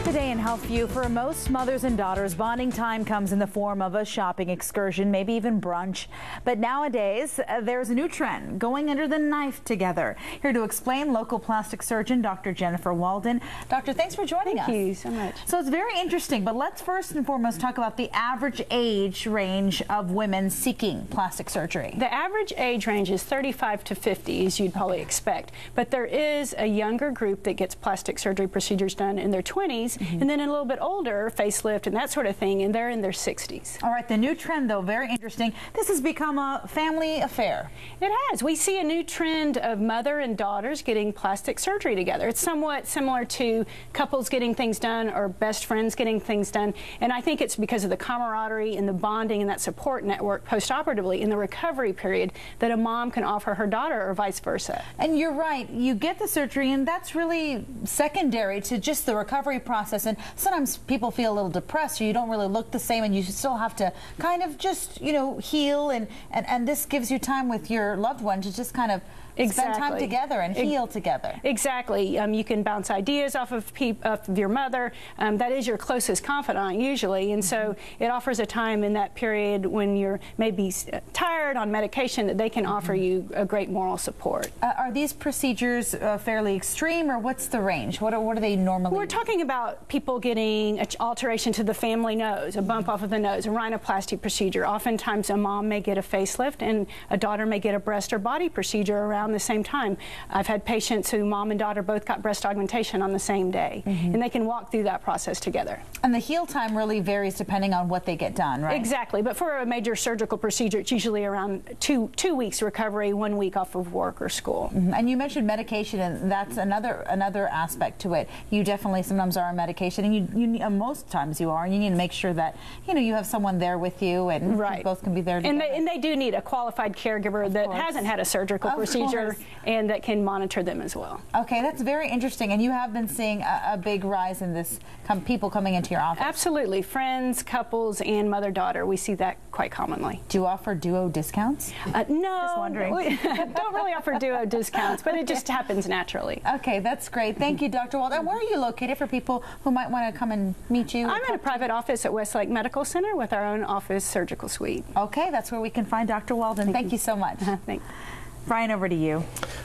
Today in Healthvue, for most mothers and daughters, bonding time comes in the form of a shopping excursion, maybe even brunch. But nowadays, there's a new trend, going under the knife together. Here to explain, local plastic surgeon Dr. Jennifer Walden. Doctor, thanks for joining us. Thank you so much. So it's very interesting, but let's first and foremost talk about the average age range of women seeking plastic surgery. The average age range is 35 to 50, as you'd probably expect. But there is a younger group that gets plastic surgery procedures done in their 20s, and then a little bit older, facelift and that sort of thing, and they're in their 60s. All right, the new trend, though, very interesting. This has become a family affair. It has. We see a new trend of mother and daughters getting plastic surgery together. It's somewhat similar to couples getting things done or best friends getting things done, and I think it's because of the camaraderie and the bonding and that support network post-operatively in the recovery period that a mom can offer her daughter or vice versa. And you're right, you get the surgery and that's really secondary to just the recovery process, and sometimes people feel a little depressed or you don't really look the same and you still have to kind of just, you know, heal, and this gives you time with your loved one to just kind of spend time together and heal together. Exactly. You can bounce ideas off of your mother. That is your closest confidant usually, and so it offers a time in that period when you're maybe tired on medication that they can offer you a great moral support. Are these procedures fairly extreme, or what's the range? What are they normally? We're talking about people getting an alteration to the family nose, a bump off of the nose, a rhinoplasty procedure. Oftentimes a mom may get a facelift and a daughter may get a breast or body procedure around the same time. I've had patients who mom and daughter both got breast augmentation on the same day, and they can walk through that process together. And the heal time really varies depending on what they get done, right? Exactly, but for a major surgical procedure, it's usually around two weeks recovery, 1 week off of work or school. And you mentioned medication, and that's another aspect to it. You definitely sometimes are on medication, and you most times you are, and you need to make sure that you have someone there with you, and you both can be there together. And they do need a qualified caregiver that hasn't had a surgical procedure and that can monitor them as well. Okay, that's very interesting, and you have been seeing a big rise in this people coming into your office. Absolutely, friends, couples, and mother-daughter. We see that quite commonly. Do you offer duo discounts? No, just wondering. We don't really offer duo discounts, but it just happens naturally. Okay, that's great. Thank you, Dr. Walden. Where are you located for people who might want to come and meet you? I'm in a private office at Westlake Medical Center with our own office surgical suite. Okay, that's where we can find Dr. Walden. Thank you so much. Thanks. Brian, over to you.